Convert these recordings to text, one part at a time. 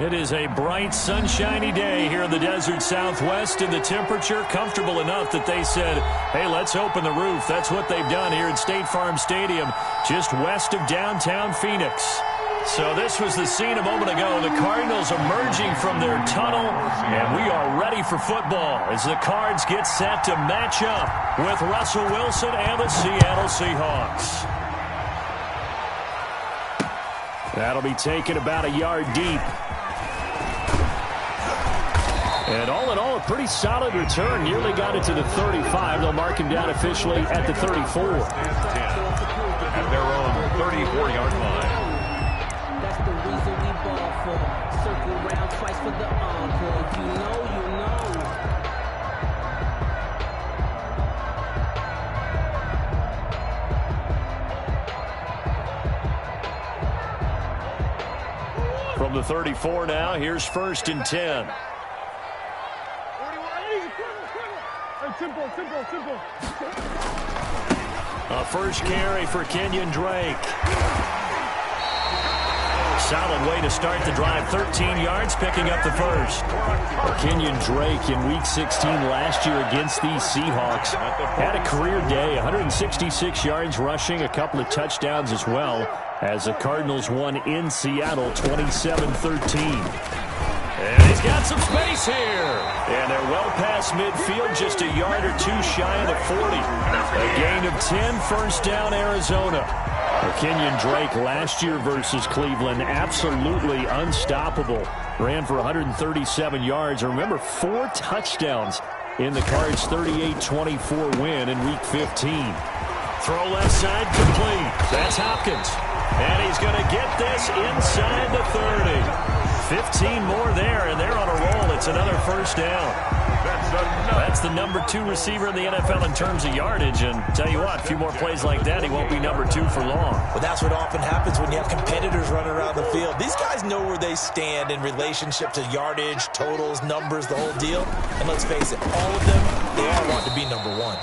It is a bright, sunshiny day here in the desert Southwest, and the temperature comfortable enough that they said, hey, let's open the roof. That's what they've done here at State Farm Stadium, just west of downtown Phoenix. So this was the scene a moment ago. The Cardinals emerging from their tunnel, and we are ready for football as the Cards get set to match up with Russell Wilson and the Seattle Seahawks. That'll be taken about a yard deep. And all in all, a pretty solid return. Nearly got it to the 35. They'll mark him down officially at the 34. At their own 34-yard line. That's the reason we ball for. Circle round twice for the encore. If you know, you know. From the 34 now, here's 1st and 10. A first carry for Kenyon Drake. Solid way to start the drive. 13 yards, picking up the first. Kenyon Drake in Week 16 last year against these Seahawks had a career day. 166 yards rushing, a couple of touchdowns as well, as the Cardinals won in Seattle 27-13. And he's got some space here. And they're well past midfield, just a yard or two shy of the 40. A gain of 10, first down, Arizona. Kenyon Drake last year versus Cleveland, absolutely unstoppable. Ran for 137 yards. Remember, 4 touchdowns in the Cards' 38-24 win in Week 15. Throw left side, complete. That's Hopkins. And he's going to get this inside the 30. 15 more there, and they're on a roll. It's another first down. That's the number 2 receiver in the NFL in terms of yardage, and tell you what, a few more plays like that, he won't be number 2 for long. Well, that's what often happens when you have competitors running around the field. These guys know where they stand in relationship to yardage, totals, numbers, the whole deal. And let's face it, all of them, they all want to be number 1.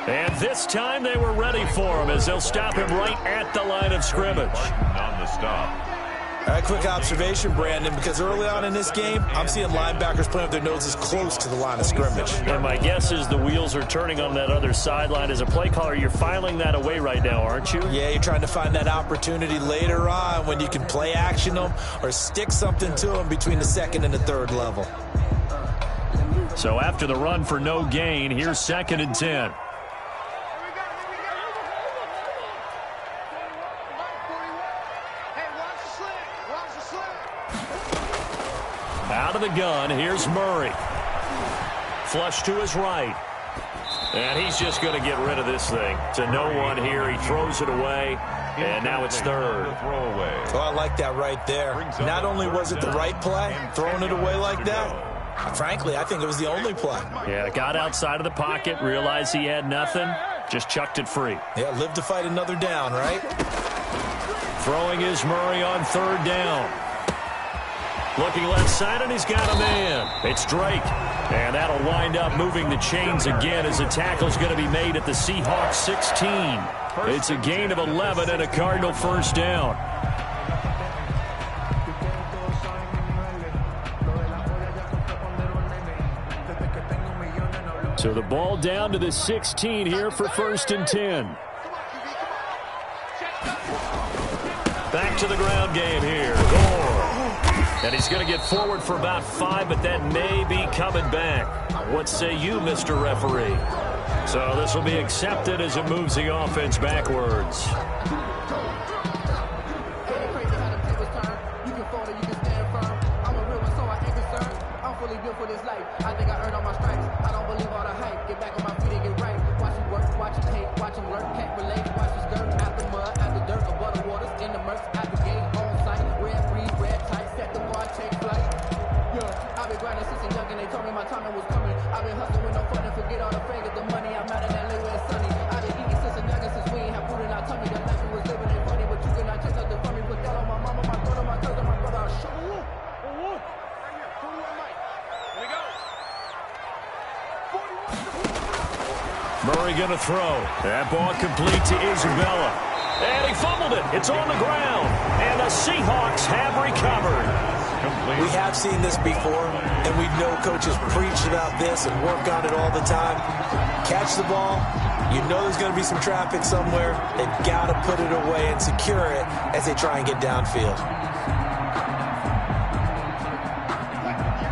And this time they were ready for him as they'll stop him right at the line of scrimmage. On the stop. All right, quick observation, Brandon, because early on in this game, I'm seeing linebackers playing with their noses close to the line of scrimmage. And my guess is the wheels are turning on that other sideline. As a play caller, you're filing that away right now, aren't you? Yeah, you're trying to find that opportunity later on when you can play action them or stick something to them between the 2nd and the 3rd level. So after the run for no gain, here's 2nd and 10. Out of the gun, here's Murray. Flush to his right. And he's just going to get rid of this thing. To no one here. He throws it away. And now it's 3rd. Oh, I like that right there. Not only was it the right play, throwing it away like that, frankly, I think it was the only play. Yeah, got outside of the pocket, realized he had nothing, just chucked it free. Yeah, live to fight another down, right? Throwing is Murray on 3rd down. Looking left side, and he's got a man. It's Drake. And that'll wind up moving the chains again as the tackle's going to be made at the Seahawks 16. It's a gain of 11 and a Cardinal first down. So the ball down to the 16 here for 1st and 10. Back to the ground game here. Gore. And he's going to get forward for about 5, but that may be coming back. What say you, Mr. Referee? So this will be accepted as it moves the offense backwards. For this life, I think I earned all my stripes. I don't believe all the hype. Get back on my feet and get right. Watch him work, watch him hate, watch him lurk, can't relate. Watch his skirt out the mud, out the dirt, above the waters, in the murks, out the gate, on site. Red breeze, red tight, set the bar, take flight. Yeah, I've been grinding since a young and they told me my timing was coming. I've been hustling with no fun and forget all the fame, get the money. I'm out in LA where it's sunny. I've been eating since a young since we ain't have food in our tummy. That life we was living ain't funny, but you cannot take nothing from me. Put that on my mama, my daughter, my cousin, my brother. I'll show you. Murray going to throw. That ball complete to Isabella. And he fumbled it. It's on the ground. And the Seahawks have recovered. We have seen this before, and we know coaches preach about this and work on it all the time. Catch the ball. You know there's going to be some traffic somewhere. They've got to put it away and secure it as they try and get downfield.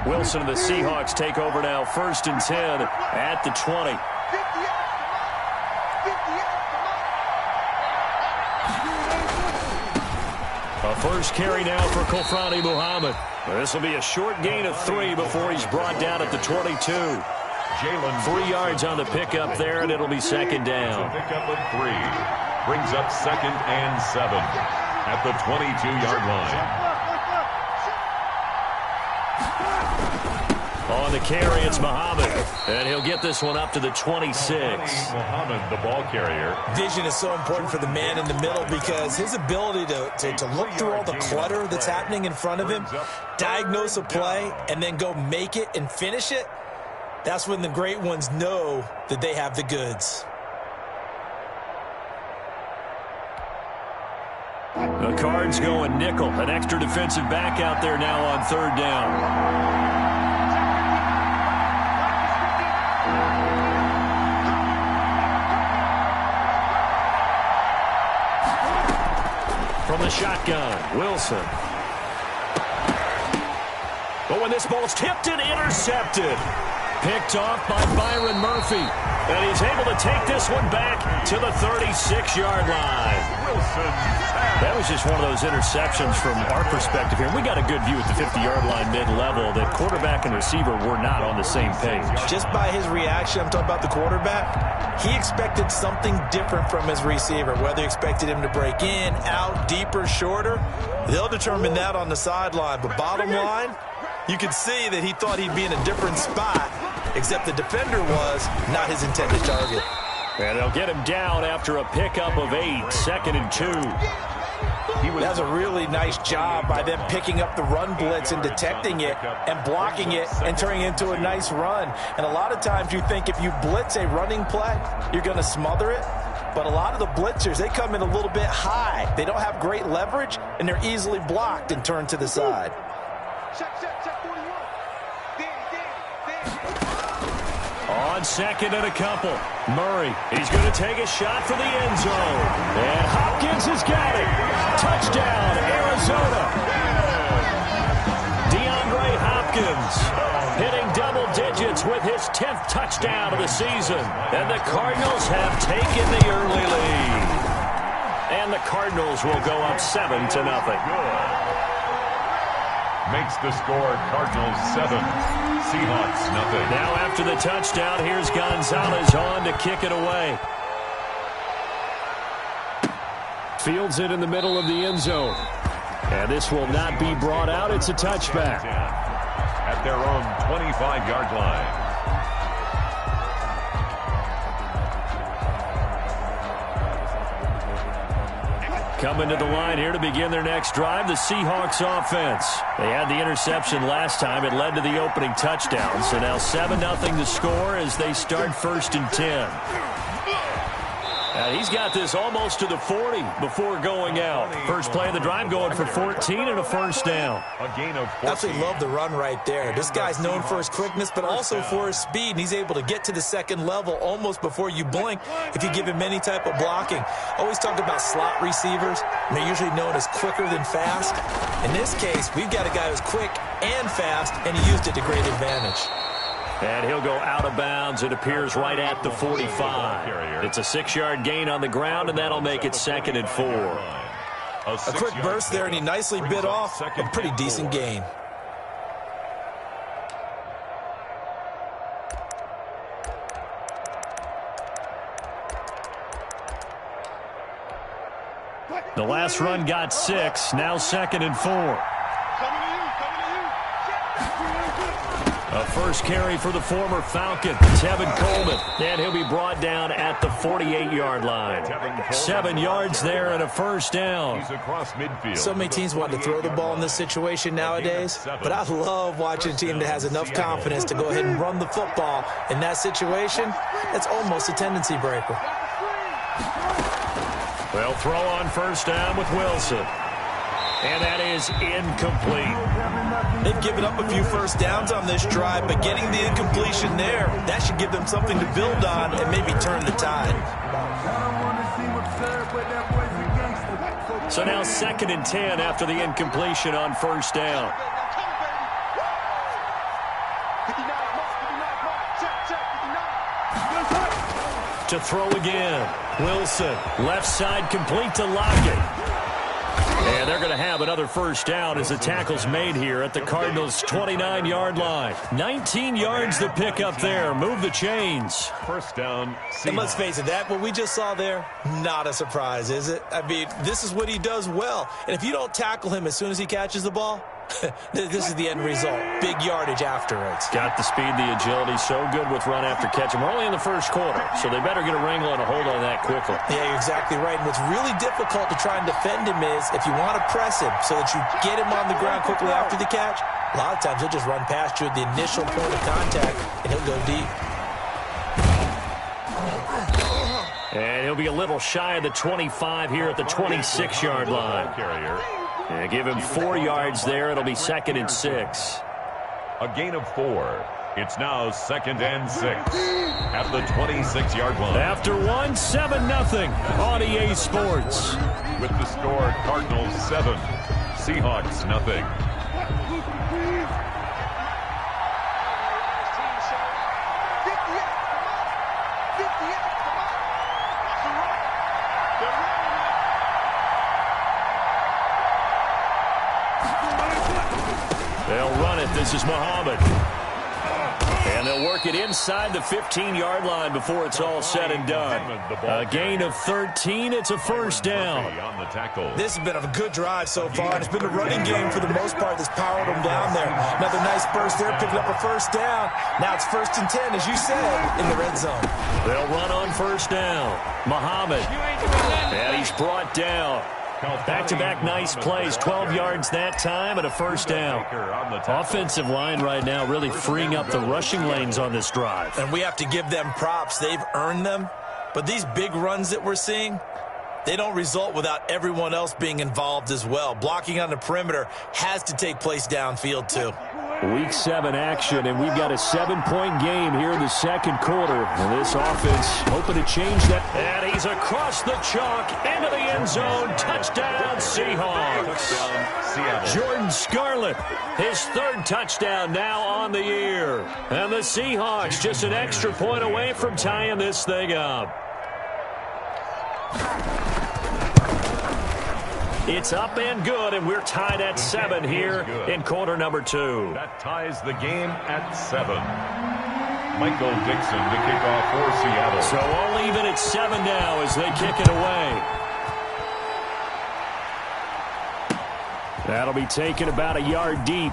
Wilson and the Seahawks take over now. 1st and 10 at the 20. A first carry now for Kofrani Muhammad. This will be a short gain of 3 before he's brought down at the 22. 3 yards on the pickup there, and it'll be 2nd down. Pickup of 3 brings up 2nd and 7 at the 22-yard line. On the carry, it's Muhammad, and he'll get this one up to the 26. Muhammad, the ball carrier. Vision is so important for the man in the middle because his ability to look through all the clutter that's happening in front of him, diagnose a play, and then go make it and finish it, that's when the great ones know that they have the goods. The Cards going nickel, an extra defensive back out there now on 3rd down. From the shotgun, Wilson. But when this ball's tipped and intercepted. Picked off by Byron Murphy. And he's able to take this one back to the 36-yard line. That was just one of those interceptions from our perspective here. We got a good view at the 50-yard line mid-level that quarterback and receiver were not on the same page. Just by his reaction, I'm talking about the quarterback, he expected something different from his receiver, whether he expected him to break in, out, deeper, shorter. They'll determine that on the sideline. But bottom line, you could see that he thought he'd be in a different spot, except the defender was not his intended target. And they'll get him down after a pickup of 8, 2nd and 2. That was a really nice job by them picking up the run blitz and detecting it and blocking it and turning it into a nice run. And a lot of times you think if you blitz a running play, you're going to smother it. But a lot of the blitzers, they come in a little bit high. They don't have great leverage, and they're easily blocked and turned to the side. On 2nd and a couple. Murray, he's going to take a shot for the end zone. And Hopkins has got it. Touchdown, Arizona. DeAndre Hopkins hitting double digits with his 10th touchdown of the season. And the Cardinals have taken the early lead. And the Cardinals will go up 7-0. Makes the score Cardinals 7, Seahawks nothing. Now after the touchdown, here's Gonzalez on to kick it away. Fields it in the middle of the end zone. And this will not be brought out. It's a touchback. At their own 25-yard line. Coming to the line here to begin their next drive, the Seahawks offense. They had the interception last time. It led to the opening touchdown. So now 7-0 to score as they start 1st and 10. He's got this almost to the 40 before going out. First play of the drive going for 14 and a first down. A gain of 14. Absolutely love the run right there. This guy's known for his quickness, but also for his speed. And he's able to get to the second level almost before you blink if you give him any type of blocking. Always talk about slot receivers. And they're usually known as quicker than fast. In this case, we've got a guy who's quick and fast, and he used it to great advantage. And he'll go out of bounds. It appears right at the 45. It's a 6-yard gain on the ground, and that'll make it 2nd and 4. A quick burst there, and he nicely bit off a pretty decent gain. The last run got 6. Now 2nd and 4. A first carry for the former Falcon, Tevin Coleman. And he'll be brought down at the 48-yard line. 7 yards there and a first down. He's across midfield. So many teams want to throw the ball in this situation nowadays, but I love watching a team that has enough confidence to go ahead and run the football. In that situation, it's almost a tendency breaker. They'll throw on first down with Wilson. And that is incomplete. They've given up a few first downs on this drive, but getting the incompletion there, that should give them something to build on and maybe turn the tide. So now 2nd and 10 after the incompletion on first down. To throw again. Wilson, left side complete to Lockett. And they're going to have another first down as the tackle's made here at the Cardinals' 29-yard line. 19 yards to pick up there. Move the chains. First down. And let's face it, that what we just saw there, not a surprise, is it? I mean, this is what he does well. And if you don't tackle him as soon as he catches the ball, this is the end result. Big yardage afterwards. Got the speed, the agility, so good with run after catch. And we're only in the first quarter, so they better get a wrangle and a hold on that quickly. Yeah, you're exactly right. And what's really difficult to try and defend him is if you want to press him so that you get him on the ground quickly after the catch, a lot of times he'll just run past you at the initial point of contact, and he'll go deep. And he'll be a little shy of the 25 here at the 26-yard line. Yeah, give him 4 yards there. It'll be 2nd and 6. A gain of 4. It's now 2nd and 6 at the 26-yard line. After 1, 7-0 on EA Sports. With the score, Cardinals 7, Seahawks nothing. They'll run it. This is Muhammad. And they'll work it inside the 15-yard line before it's all said and done. A gain of 13. It's a first down. This has been a good drive so far. It's been the running game for the most part that's powered them down there. Another nice burst there, picking up a first down. Now it's 1st and 10, as you said, in the red zone. They'll run on first down. Muhammad. And he's brought down. Back-to-back nice plays, 12 yards that time and a first down. Offensive line right now really freeing up the rushing lanes on this drive. And we have to give them props. They've earned them. But these big runs that we're seeing, they don't result without everyone else being involved as well. Blocking on the perimeter has to take place downfield too. Week 7 action, and we've got a 7-point game here in the second quarter. And this offense hoping to change that. And he's across the chalk into the end zone. Touchdown, Seahawks. Jordan Scarlett, his 3rd touchdown now on the year. And the Seahawks just an extra point away from tying this thing up. It's up and good, and we're tied at 7 here in quarter number 2. That ties the game at 7. Michael Dixon to kick off for Seattle. So all even at 7 now as they kick it away. That'll be taken about a yard deep.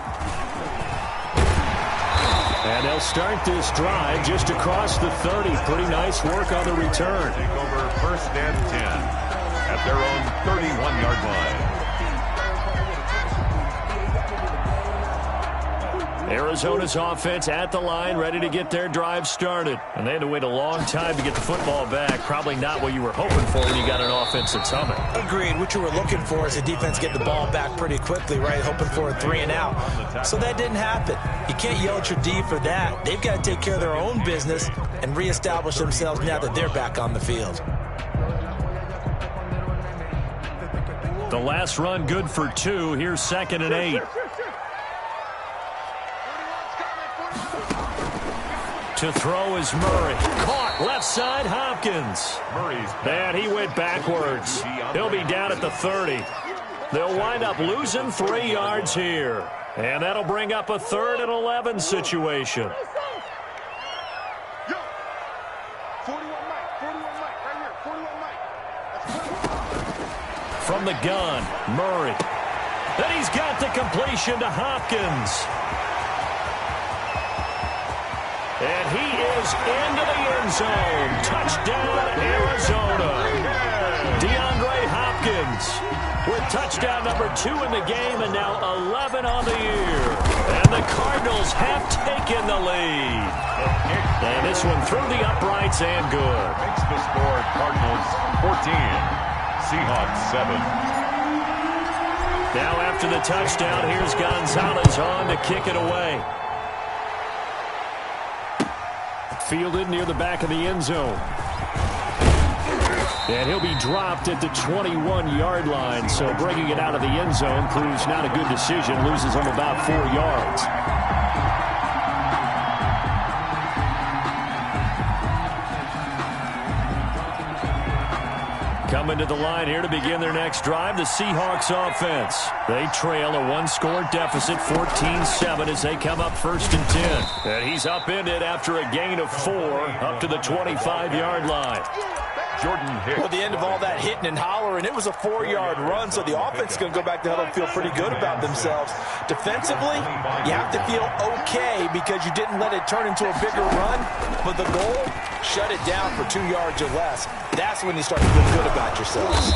And they'll start this drive just across the 30. Pretty nice work on the return. Take over 1st and 10. At their own 31-yard line. Arizona's offense at the line, ready to get their drive started. And they had to wait a long time to get the football back. Probably not what you were hoping for when you got an offense that's humming. Agreed. What you were looking for is the defense get the ball back pretty quickly, right? Hoping for a 3 and out. So that didn't happen. You can't yell at your D for that. They've got to take care of their own business and reestablish themselves now that they're back on the field. The last run good for 2. Here's 2nd and 8. To throw is Murray. Caught left side, Hopkins. And he went backwards. He'll be down at the 30. They'll wind up losing 3 yards here. And that'll bring up a 3rd and 11 situation. From the gun, Murray. Then he's got the completion to Hopkins. And he is into the end zone. Touchdown, Arizona. DeAndre Hopkins with touchdown number 2 in the game and now 11 on the year. And the Cardinals have taken the lead. And this one through the uprights and good. Makes the score Cardinals 14, Seahawks 7. Now after the touchdown, here's Gonzalez on to kick it away. Fielded near the back of the end zone. And he'll be dropped at the 21-yard line. So bringing it out of the end zone proves not a good decision. Loses him about 4 yards. Coming to the line here to begin their next drive, the Seahawks offense. They trail a 1-score deficit, 14-7 as they come up 1st and 10. And he's upended after a gain of 4 up to the 25-yard line. Jordan Hicks. Well, the end of all that hitting and hollering, it was a 4-yard run, so the offense is going to go back to huddle and feel pretty good about themselves. Defensively, you have to feel okay because you didn't let it turn into a bigger run, but the goal, shut it down for 2 yards or less. That's when you start to feel good about yourselves.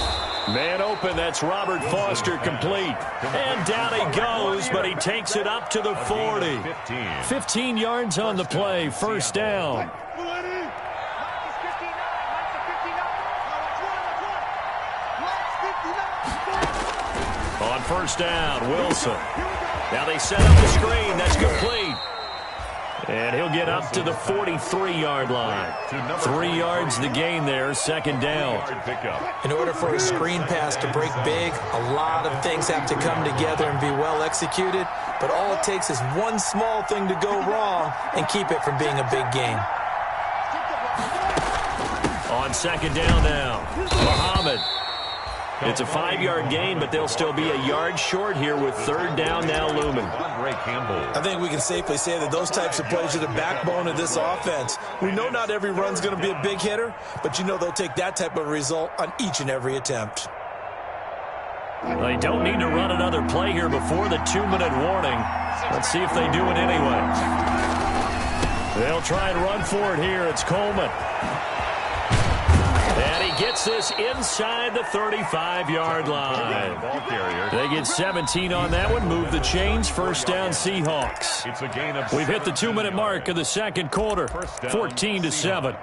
Man open, that's Robert Foster complete. And down he goes, but he takes it up to the 40. 15 yards on the play, 1st down. On 1st down, Wilson. Now they set up the screen. That's complete. And he'll get up to the 43-yard line. 3 yards the gain there, 2nd down. In order for a screen pass to break big, a lot of things have to come together and be well executed. But all it takes is one small thing to go wrong and keep it from being a big gain. On 2nd down now, Muhammad. It's a 5-yard gain, but they'll still be a yard short here with 3rd down now looming. I think we can safely say that those types of plays are the backbone of this offense. We know not every run's going to be a big hitter, but you know they'll take that type of result on each and every attempt. They don't need to run another play here before the 2-minute warning. Let's see if they do it anyway. They'll try and run for it here. It's Coleman. And he gets this inside the 35-yard line. They get 17 on that one. Move the chains. 1st down, Seahawks. We've hit the 2-minute mark of the 2nd quarter. 14-7.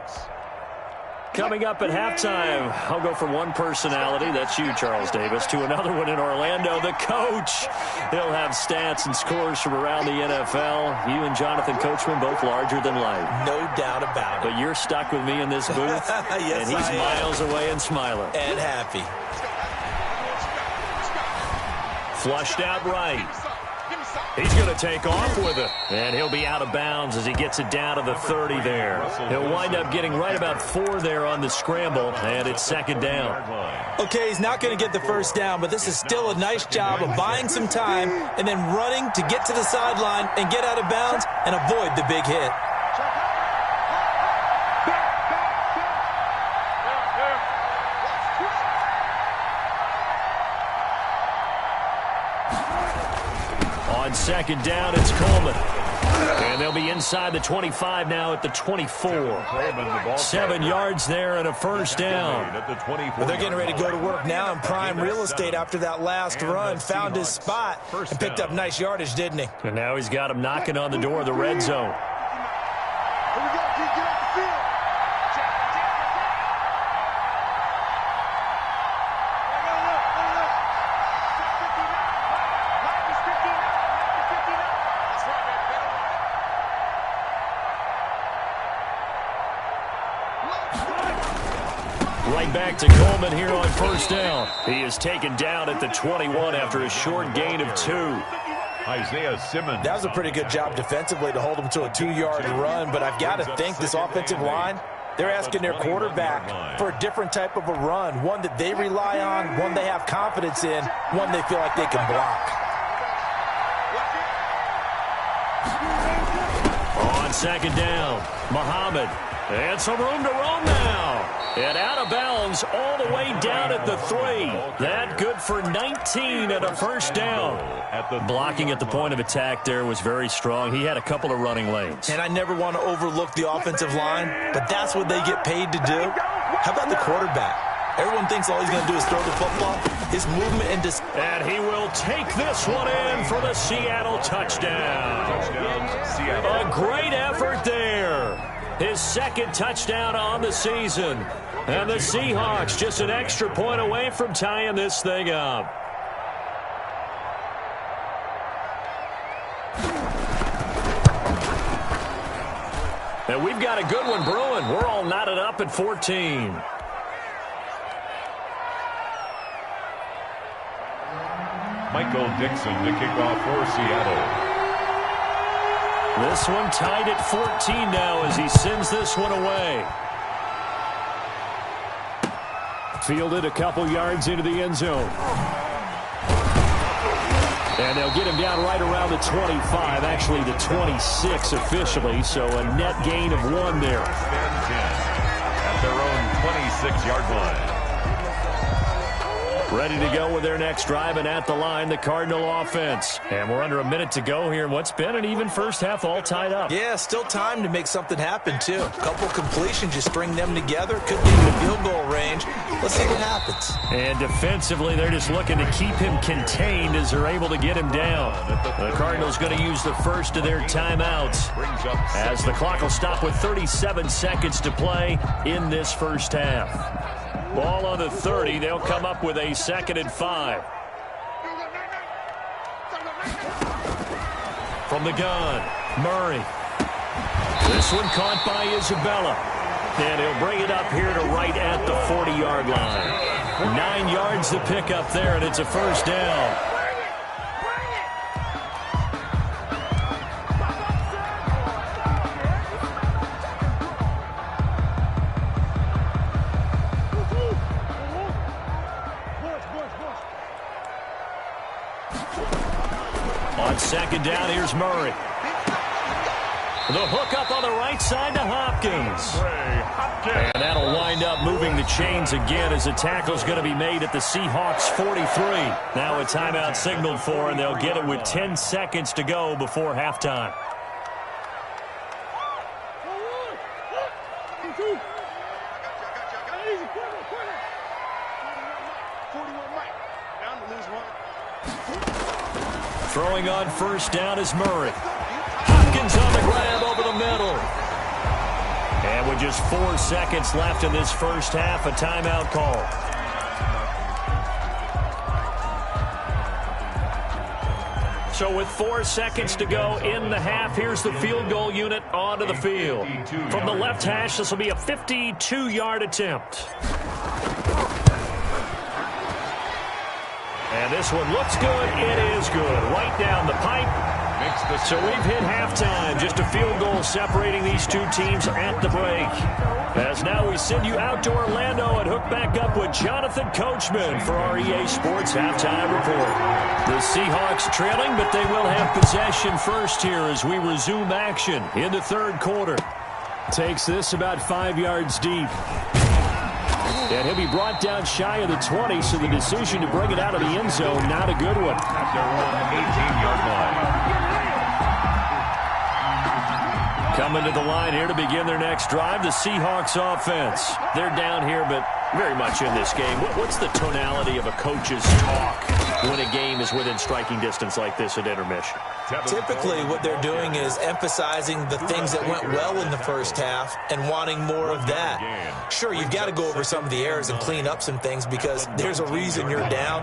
Coming up at halftime, I'll go from one personality, that's you, Charles Davis, to another one in Orlando, the coach. He'll have stats and scores from around the NFL. You and Jonathan Coachman, both larger than life. No doubt about it. But you're stuck with me in this booth, yes, and he's miles away and smiling. And happy. Flushed out right. He's going to take off with it. And he'll be out of bounds as he gets it down to the 30 there. He'll wind up getting right about 4 there on the scramble, and it's 2nd down. Okay, he's not going to get the 1st down, but this is still a nice job of buying some time and then running to get to the sideline and get out of bounds and avoid the big hit. On 2nd down, it's Coleman. And they'll be inside the 25 now at the 24. 7 yards there and a first down. Well, they're getting ready to go to work now in prime real estate after that last run. Found his spot and picked up nice yardage, didn't he? And now he's got him knocking on the door of the red zone. Right back to Coleman here on first down. He is taken down at the 21 after a short gain of 2. Isaiah Simmons. That was a pretty good job defensively to hold him to a 2-yard run, but I've got to think this offensive line, they're asking their quarterback for a different type of a run, one that they rely on, one they have confidence in, one they feel like they can block. On second down, Muhammad. And some room to roam now. And out of bounds all the way down at the 3. That good for 19 and a first down. Blocking at the point of attack there was very strong. He had a couple of running lanes. And I never want to overlook the offensive line, but that's what they get paid to do. How about the quarterback? Everyone thinks all he's going to do is throw the football. His movement and he will take this one in for the Seattle touchdown. A great effort there. His second touchdown on the season. And the Seahawks just an extra point away from tying this thing up. And we've got a good one brewing. We're all knotted up at 14. Michael Dixon to kick off for Seattle. This one tied at 14 now as he sends this one away. Fielded a couple yards into the end zone. And they'll get him down right around the 25, actually the 26 officially, so a net gain of 1 there. At their own 26-yard line. Ready to go with their next drive, and at the line, the Cardinal offense. And we're under a minute to go here in what's been an even first half, all tied up. Yeah, still time to make something happen, too. A couple completions, you string them together, could get in the field goal range. Let's see what happens. And defensively, they're just looking to keep him contained as they're able to get him down. The Cardinals going to use the first of their timeouts as the clock will stop with 37 seconds to play in this first half. Ball on the 30. They'll come up with a 2nd and 5. From the gun, Murray. This one caught by Isabella. And he'll bring it up here to right at the 40-yard line. 9 yards to pick up there, and it's a first down. Second down, here's Murray. The hook up on the right side to Hopkins. And that'll wind up moving the chains again as a tackle's going to be made at the Seahawks 43. Now a timeout signaled for, and they'll get it with 10 seconds to go before halftime. Throwing on first down is Murray. Hopkins on the grab over the middle. And with just 4 seconds left in this first half, a timeout call. So with 4 seconds to go in the half, here's the field goal unit onto the field. From the left hash, this will be a 52-yard attempt. And this one looks good. It is good. Right down the pipe. So we've hit halftime. Just a field goal separating these two teams at the break. As now we send you out to Orlando and hook back up with Jonathan Coachman for our EA Sports Halftime Report. The Seahawks trailing, but they will have possession first here as we resume action in the third quarter. Takes this about 5 yards deep. And he'll be brought down shy of the 20, so the decision to bring it out of the end zone, not a good one. At their own 18-yard line. Coming to the line here to begin their next drive, the Seahawks offense. They're down here, but very much in this game. What's the tonality of a coach's talk when a game is within striking distance like this at intermission? Typically, what they're doing is emphasizing the things that went well in the first half and wanting more of that. Sure, you've got to go over some of the errors and clean up some things because there's a reason you're down.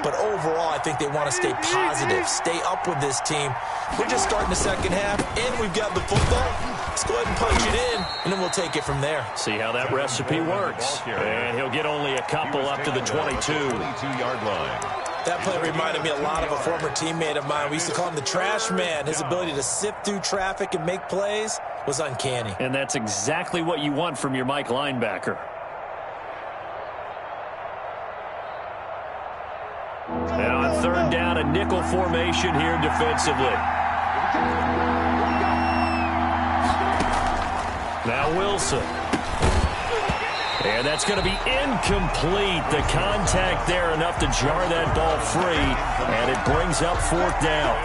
But overall, I think they want to stay positive, stay up with this team. We're just starting the second half, and we've got the football. Let's go ahead and punch it in, and then we'll take it from there. See how that recipe works. And he'll get only a couple up to the 22-yard line. That play reminded me a lot of a former teammate of mine. We used to call him the trash man. His ability to sift through traffic and make plays was uncanny. And that's exactly what you want from your Mike linebacker. And on third down, a nickel formation here defensively. Now Wilson. And that's going to be incomplete. The contact there enough to jar that ball free, and it brings up fourth down.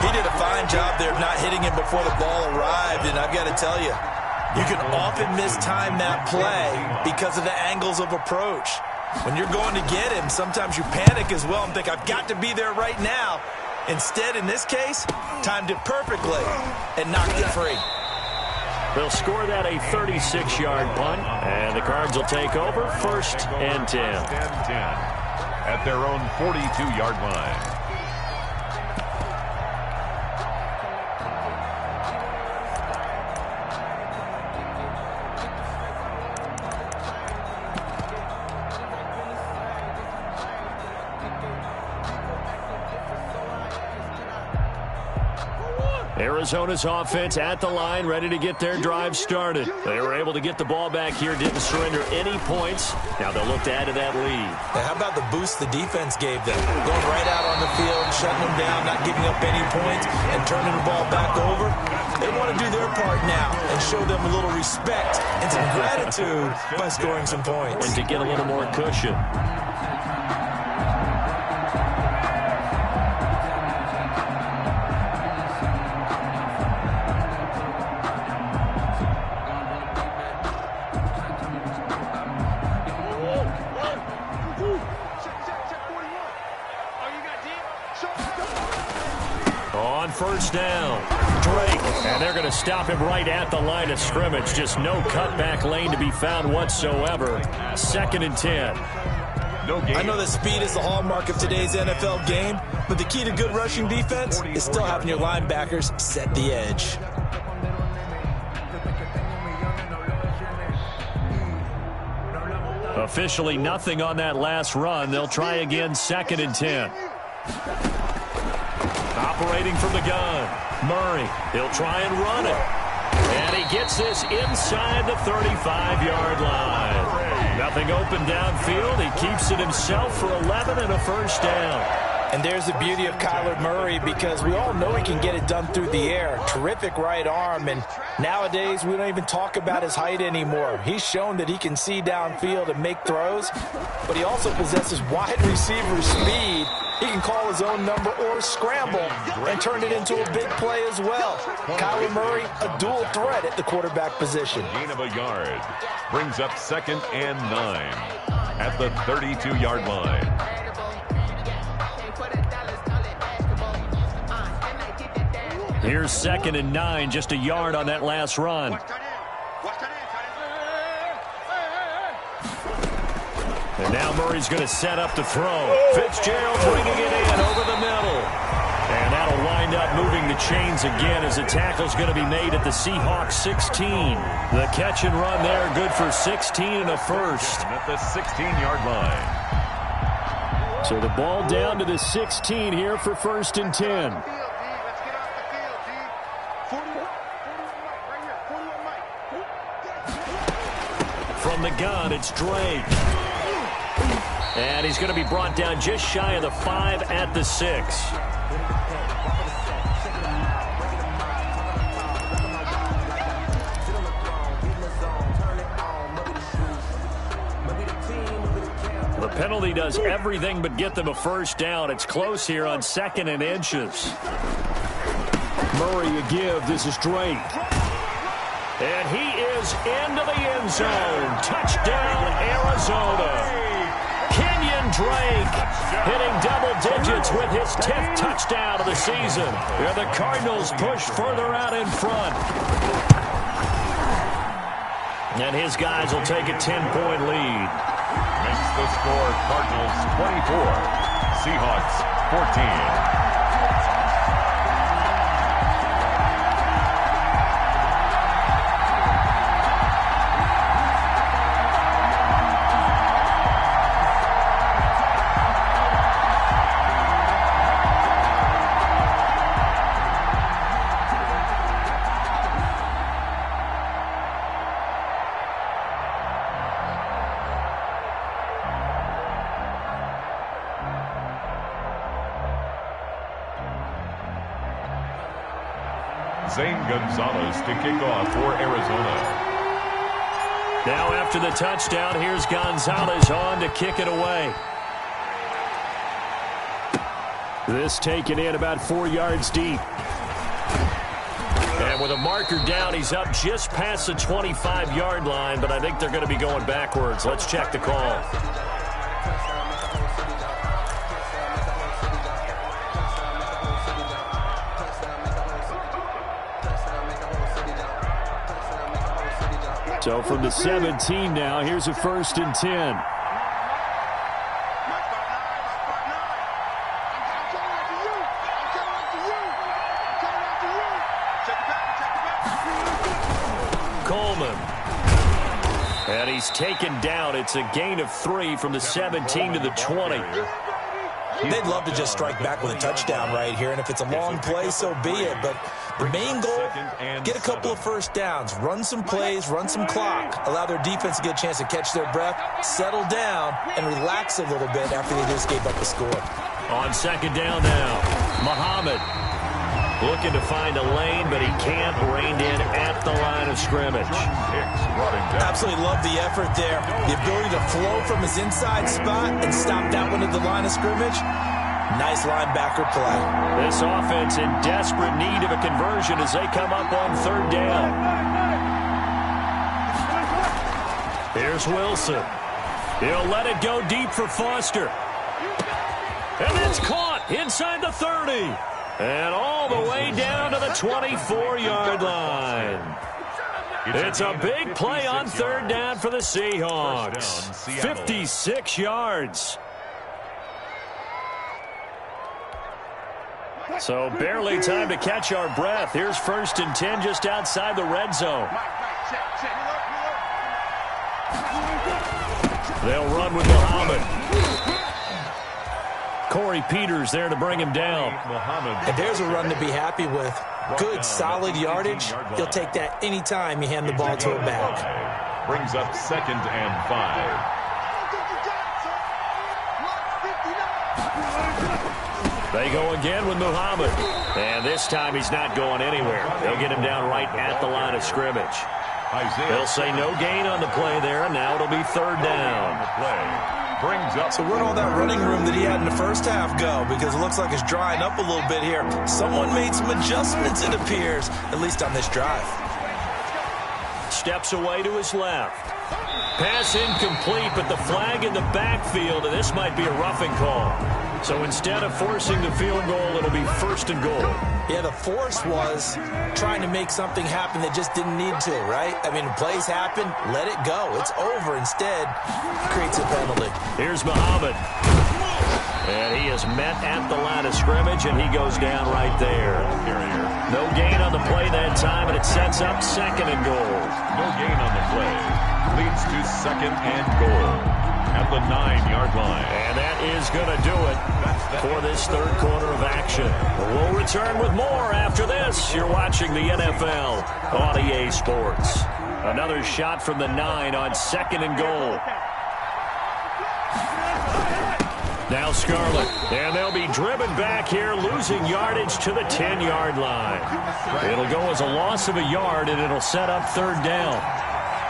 He did a fine job there of not hitting him before the ball arrived, and I've got to tell you, you can often mistime that play because of the angles of approach. When you're going to get him, sometimes you panic as well and think, I've got to be there right now. Instead, in this case, timed it perfectly and knocked it free. They'll score that a 36-yard punt, and the Cards will take over first and 10. At their own 42-yard line. Arizona's offense at the line, ready to get their drive started. They were able to get the ball back here, didn't surrender any points. Now they'll look to add to that lead. Now, how about the boost the defense gave them? Going right out on the field, shutting them down, not giving up any points, and turning the ball back over. They want to do their part now and show them a little respect and some gratitude by scoring some points. And to get a little more cushion. On first down, Drake, and they're going to stop him right at the line of scrimmage. Just no cutback lane to be found whatsoever. Second and 10. I know that speed is the hallmark of today's NFL game, but the key to good rushing defense is still having your linebackers set the edge. Officially nothing on that last run. They'll try again, second and 10. Operating from the gun, Murray. He'll try and run it. And he gets this inside the 35-yard line. Nothing open downfield. He keeps it himself for 11 and a first down. And there's the beauty of Kyler Murray, because we all know he can get it done through the air. Terrific right arm, and nowadays we don't even talk about his height anymore. He's shown that he can see downfield and make throws, but he also possesses wide receiver speed. He can call his own number or scramble and turn it into a big play as well. Kyler Murray, a dual threat at the quarterback position. Gain of a yard brings up second and 9 at the 32-yard line. Here's second and 9, just a yard on that last run. And now Murray's going to set up to throw. Fitzgerald bringing it in over the middle. And that'll wind up moving the chains again as the tackle's going to be made at the Seahawks 16. The catch and run there, good for 16 and a first. At the 16-yard line. So the ball down to the 16 here for first and 10. From the gun, it's Drake. And he's going to be brought down just shy of the 5 at the 6. The penalty does everything but get them a first down. It's close here on second and inches. Murray a give. This is Drake. And he is into the end zone. Touchdown, Arizona. Kenyon Drake hitting double digits with his 10th touchdown of the season. And the Cardinals push further out in front. And his guys will take a 10-point lead. Makes the score Cardinals 24, Seahawks 14. Zane Gonzalez to kick off for Arizona. Now after the touchdown, here's Gonzalez on to kick it away. This taken in about 4 yards deep. And with a marker down, he's up just past the 25-yard line, but I think they're going to be going backwards. Let's check the call. So from the 17 now, here's a 1st and 10. Coleman. And he's taken down. It's a gain of 3 from the 17 to the 20. They'd love to just strike back with a touchdown right here, and if it's a long play, so be it. But the main goal, get a couple of first downs, run some plays, run some clock, allow their defense to get a chance to catch their breath, settle down, and relax a little bit after they just gave up the score. On 2nd down now, Muhammad looking to find a lane, but he can't. Reined in at the line of scrimmage. Absolutely love the effort there. The ability to flow from his inside spot and stop that one at the line of scrimmage. Nice linebacker play. This offense in desperate need of a conversion as they come up on 3rd down. Here's Wilson. He'll let it go deep for Foster. And it's caught inside the 30. And all the way down to the 24-yard line. It's a big play on 3rd down for the Seahawks. 56 yards. So barely time to catch our breath. Here's 1st and 10 just outside the red zone. They'll run with Muhammad. Corey Peters there to bring him down. And there's a run to be happy with. Good, solid yardage. He'll take that anytime you hand the ball to a back. Brings up 2nd and 5. They go again with Muhammad. And this time he's not going anywhere. They'll get him down right at the line of scrimmage. They'll say no gain on the play there, and now it'll be 3rd down. So where'd all that running room that he had in the first half go? Because it looks like it's drying up a little bit here. Someone made some adjustments, it appears, at least on this drive. Steps away to his left. Pass incomplete, but the flag in the backfield, and this might be a roughing call. So instead of forcing the field goal, it'll be 1st and goal. Yeah, the force was trying to make something happen that just didn't need to, right? I mean, plays happen, let it go. It's over. Instead, creates a penalty. Here's Muhammad. And he is met at the line of scrimmage, and he goes down right there. No gain on the play that time, and it sets up 2nd and goal. No gain on the play. Leads to 2nd and goal at the 9-yard line. And that is going to do it for this 3rd quarter of action. We'll return with more after this. You're watching the NFL on EA Sports. Another shot from the 9 on 2nd and goal. Now Scarlett, and they'll be driven back here, losing yardage to the 10-yard line. It'll go as a loss of a yard, and it'll set up 3rd down.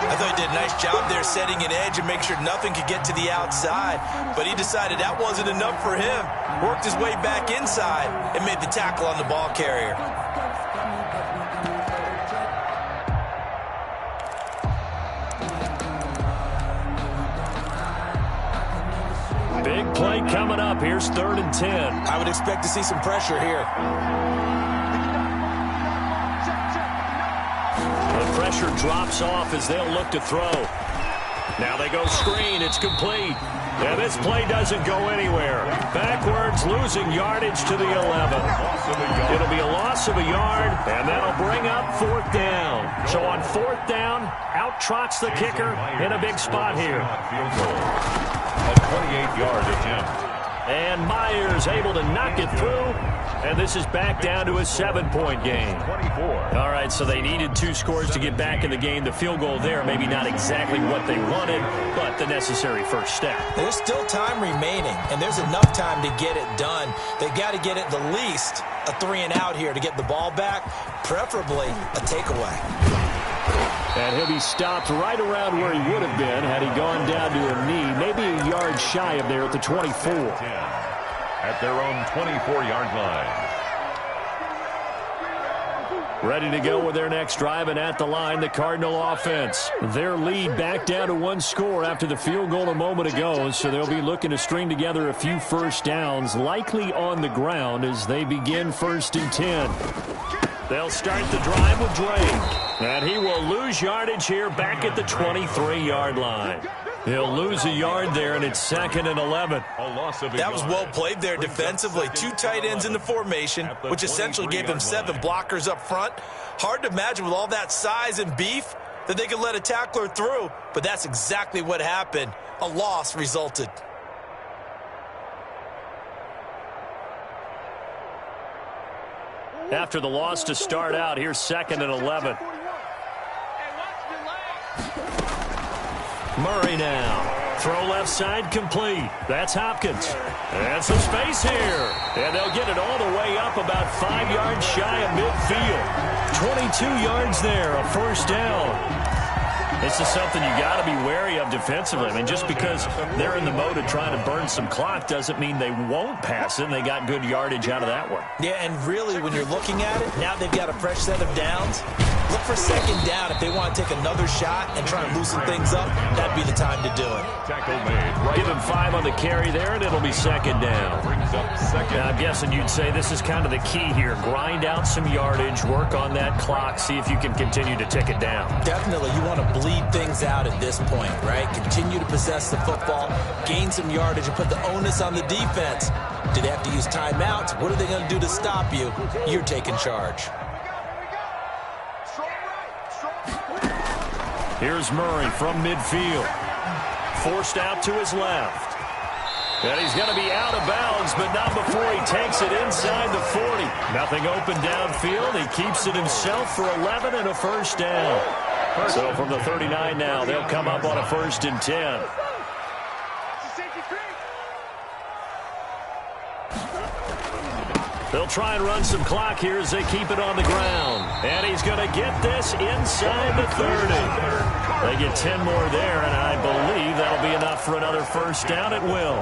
I thought he did a nice job there setting an edge and make sure nothing could get to the outside. But he decided that wasn't enough for him. Worked his way back inside and made the tackle on the ball carrier. Big play coming up. Here's 3rd and 10. I would expect to see some pressure here. The pressure drops off as they'll look to throw. Now they go screen. It's complete. And this play doesn't go anywhere. Backwards, losing yardage to the 11. It'll be a loss of a yard, and that'll bring up 4th down. So on 4th down, out trots the kicker in a big spot here. A 28-yard attempt. And Myers able to knock it through. And this is back down to a 7-point game. 24. All right, so they needed 2 scores to get back in the game. The field goal there, maybe not exactly what they wanted, but the necessary first step. There's still time remaining, and there's enough time to get it done. They've got to get at the least a 3-and-out here to get the ball back, preferably a takeaway. And he'll be stopped right around where he would have been had he gone down to a knee, maybe a yard shy of there at the 24. At their own 24-yard line. Ready to go with their next drive, and at the line, the Cardinal offense. Their lead back down to 1 score after the field goal a moment ago, so they'll be looking to string together a few first downs, likely on the ground as they begin 1st and 10. They'll start the drive with Drake, and he will lose yardage here back at the 23-yard line. He'll lose a yard there, and it's 2nd and 11. That was well played there defensively. 2 tight ends in the formation, which essentially gave them 7 blockers up front. Hard to imagine with all that size and beef that they could let a tackler through, but that's exactly what happened. A loss resulted. After the loss to start out, here's 2nd and 11. Murray now. Throw left side complete. That's Hopkins. And some space here. And they'll get it all the way up about 5 yards shy of midfield. 22 yards there, a first down. This is something you got to be wary of defensively. I mean, just because they're in the mode of trying to burn some clock doesn't mean they won't pass it, and they got good yardage out of that one. Yeah, and really, when you're looking at it, now they've got a fresh set of downs. Look for 2nd down if they want to take another shot and try and loosen things up. That'd be the time to do it. Tackle made. Right. Give him 5 on the carry there, and it'll be 2nd down. Brings up 2nd. Now, I'm guessing you'd say this is kind of the key here. Grind out some yardage, work on that clock, see if you can continue to tick it down. Definitely, you want to bleed things out at this point, right? Continue to possess the football, gain some yardage, and put the onus on the defense. Do they have to use timeouts? What are they going to do to stop you? You're taking charge. Here's Murray from midfield. Forced out to his left. And he's going to be out of bounds, but not before he takes it inside the 40. Nothing open downfield. He keeps it himself for 11 and a first down. So from the 39 now, they'll come up on a 1st and 10. They'll try and run some clock here as they keep it on the ground. And he's going to get this inside the 30. They get 10 more there, and I believe that'll be enough for another first down at will.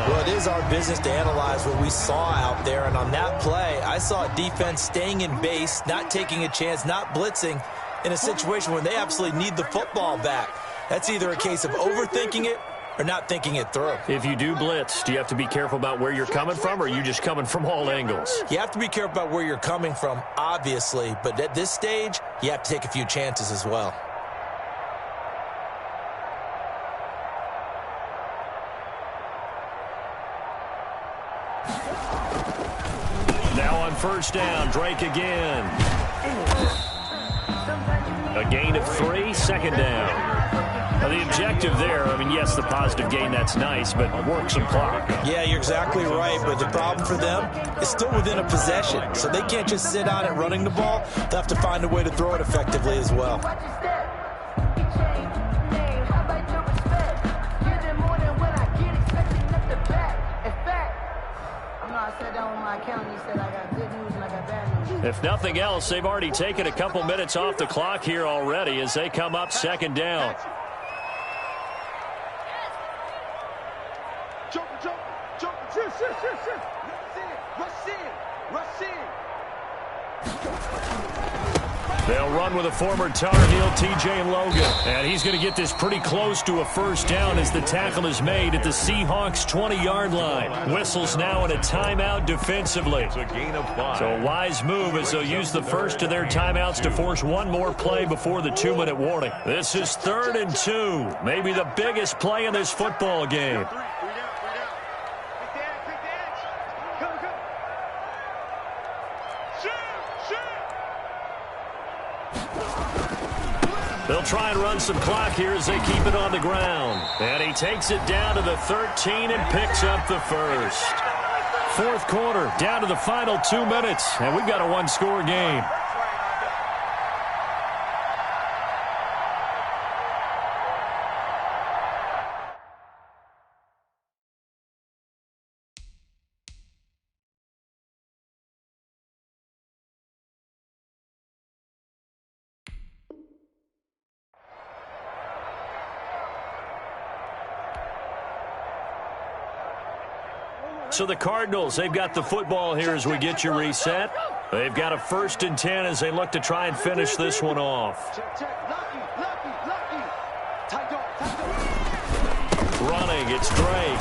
Well, it is our business to analyze what we saw out there, and on that play, I saw a defense staying in base, not taking a chance, not blitzing in a situation where they absolutely need the football back. That's either a case of overthinking it or not thinking it through. If you do blitz, do you have to be careful about where you're coming from, or are you just coming from all angles? You have to be careful about where you're coming from, obviously, but at this stage, you have to take a few chances as well. Now on first down, Drake again. A gain of 3, 2nd down. Now the objective there, I mean, yes, the positive gain, that's nice, but work some clock. Yeah, you're exactly right, but the problem for them is still within a possession, so they can't just sit on it running the ball. They'll have to find a way to throw it effectively as well. If nothing else, they've already taken a couple minutes off the clock here already as they come up 2nd down. They'll run with a former Tar Heel, TJ Logan. And he's going to get this pretty close to a first down as the tackle is made at the Seahawks' 20-yard line. Whistles now in a timeout defensively. It's a gain of 5. So a wise move as they'll use the first of their timeouts to force one more play before the 2-minute warning. This is 3rd and 2. Maybe the biggest play in this football game. They'll try and run some clock here as they keep it on the ground. And he takes it down to the 13 and picks up the first. 4th quarter, down to the final 2 minutes, and we've got a one-score game. So the Cardinals, they've got the football here as we get you reset. They've got a 1st and 10 as they look to try and finish this one off. Running, it's Drake.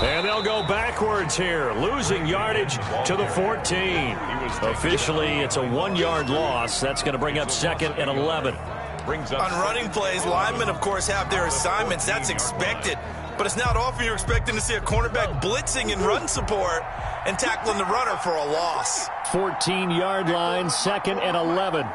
And they'll go backwards here, losing yardage to the 14. Officially, it's a 1-yard loss. That's going to bring up 2nd and 11. On running plays, linemen, of course, have their assignments. That's expected. But it's not often you're expecting to see a cornerback blitzing in run support and tackling the runner for a loss. 14-yard line, 2nd and 11.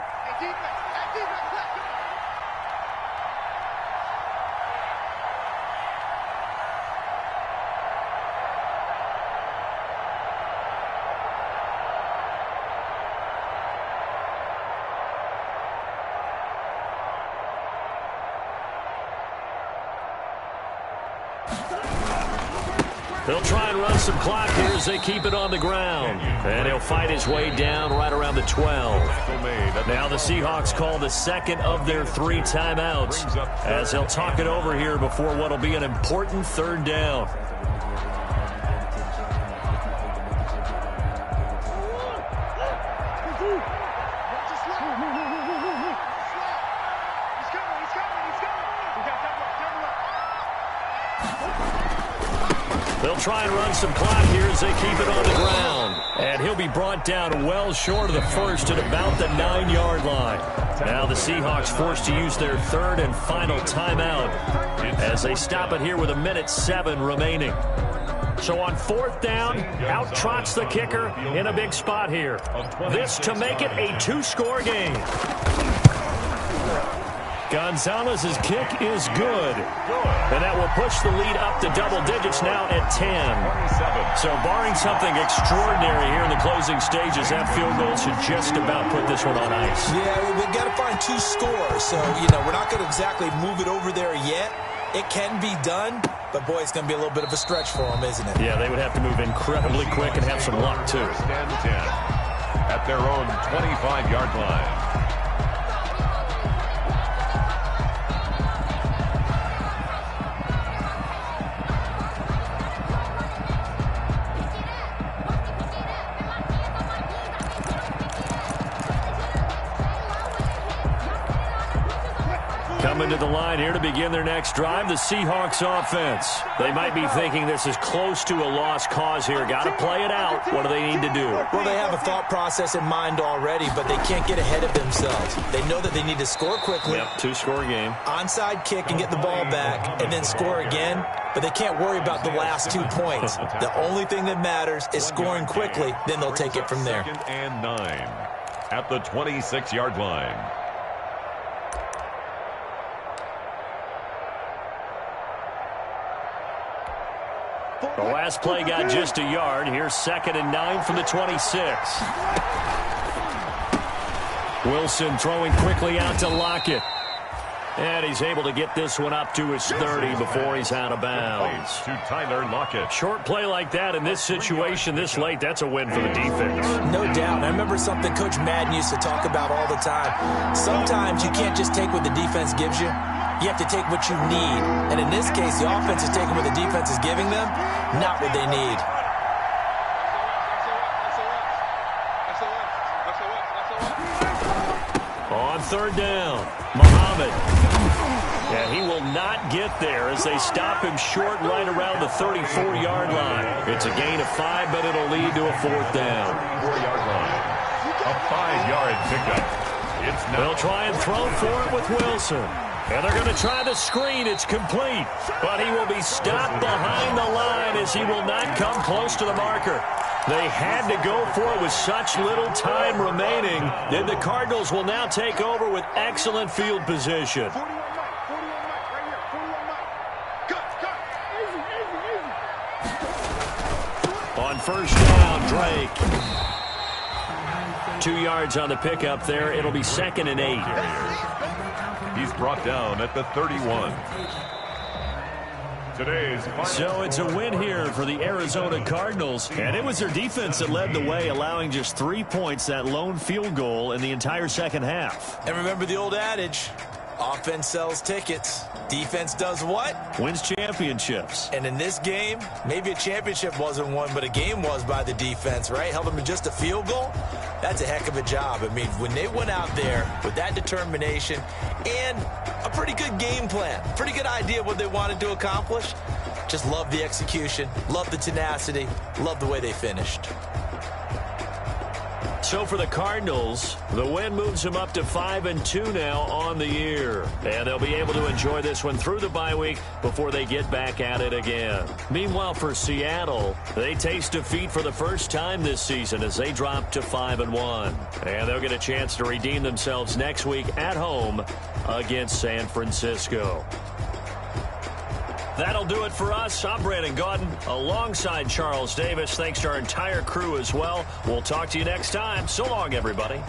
They'll try and run some clock here as they keep it on the ground. And he'll fight his way down right around the 12. Now the Seahawks call the 2nd of their 3 timeouts as they'll talk it over here before what will be an important 3rd down. They'll try and run some clock here as they keep it on the ground. And he'll be brought down well short of the first at about the 9-yard line. Now the Seahawks forced to use their 3rd and final timeout as they stop it here with 1:07 remaining. So on 4th down, out trots the kicker in a big spot here. This to make it a 2-score game. Gonzalez's kick is good. And that will push the lead up to double digits now at 10. So barring something extraordinary here in the closing stages, that field goal should just about put this one on ice. Yeah, we've got to find 2 scores. So, we're not going to exactly move it over there yet. It can be done, but, boy, it's going to be a little bit of a stretch for them, isn't it? Yeah, they would have to move incredibly quick and have some luck, too. 1st and 10 at their own 25-yard line. Coming to the line here to begin their next drive, the Seahawks offense. They might be thinking this is close to a lost cause here. Got to play it out. What do they need to do? Well, they have a thought process in mind already, but they can't get ahead of themselves. They know that they need to score quickly. Yep, 2-score game. Onside kick and get the ball back and then score again, but they can't worry about the last 2 points. The only thing that matters is scoring quickly, then they'll take it from there. 2nd and 9 at the 26-yard line. The last play got just a yard. Here's 2nd and 9 from the 26. Wilson throwing quickly out to Lockett. And he's able to get this one up to his 30 before he's out of bounds. To Tyler Lockett. Short play like that in this situation this late, that's a win for the defense. No doubt. I remember something Coach Madden used to talk about all the time. Sometimes you can't just take what the defense gives you. You have to take what you need. And in this case, the offense is taking what the defense is giving them, not what they need. third down. Muhammad. And he will not get there as they stop him short right around the 34-yard line. It's a gain of 5, but it'll lead to a fourth down. 4-yard line. A 5-yard pickup. They'll try and throw for it with Wilson. And they're going to try the screen. It's complete. But he will be stopped behind the line as he will not come close to the marker. They had to go for it with such little time remaining. Then the Cardinals will now take over with excellent field position. On first down, Drake. 2 yards on the pickup there. It'll be 2nd and 8. He's brought down at the 31. So it's a win here for the Arizona Cardinals. And it was their defense that led the way, allowing just 3 points, that lone field goal in the entire second half. And remember the old adage, offense sells tickets. Defense does what? Wins championships. And in this game, maybe a championship wasn't won, but a game was by the defense, right? Held them to just a field goal. That's a heck of a job. I mean, when they went out there with that determination and a pretty good game plan, pretty good idea of what they wanted to accomplish, just love the execution, love the tenacity, love the way they finished. So for the Cardinals, the win moves them up to 5-2 now on the year. And they'll be able to enjoy this one through the bye week before they get back at it again. Meanwhile, for Seattle, they taste defeat for the first time this season as they drop to 5-1. And they'll get a chance to redeem themselves next week at home against San Francisco. That'll do it for us. I'm Brandon Gaudin alongside Charles Davis. Thanks to our entire crew as well. We'll talk to you next time. So long, everybody.